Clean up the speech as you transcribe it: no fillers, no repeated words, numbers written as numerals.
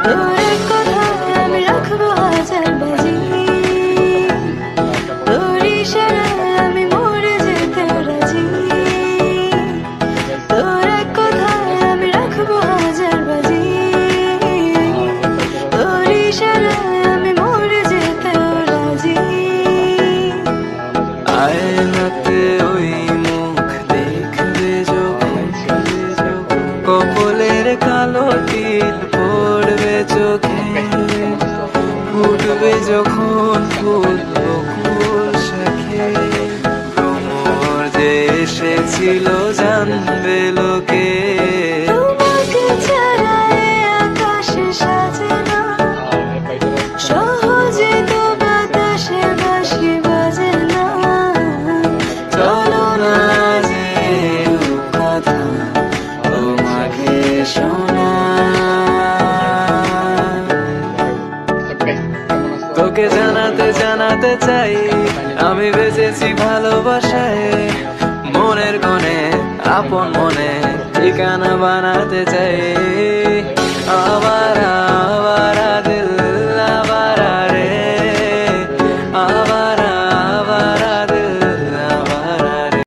তোর কথায় আমি রাখবো হাজার বাজি, তোর ইশারায় আমি মরে যেতে রাজি। তোর কথায় আমি রাখবো হাজার বাজি, তোর ইশারায় আমি মরে যেতে রাজি। আয়নাতে ওই মুখ দেখবে যখন, কপালের কালো তিল পড়বে চোখে, ফুটবে যখন ফুল বকুল শাখে, ভ্রমর যে এসেছিল জানবে লোকে। তোমাকে ছাড়া এ আকাশে সাজে না, সহজে তো বাতাসে বাঁশি বাজে না। চলো না যে কথা তোমাকে শোনা, তোকে জানাতে জানাতে চাই আমি বেঁচেছি ভালোবাসায়। মনের কোণে আপন মনে ঠিকানা বানাতে চাই, আবার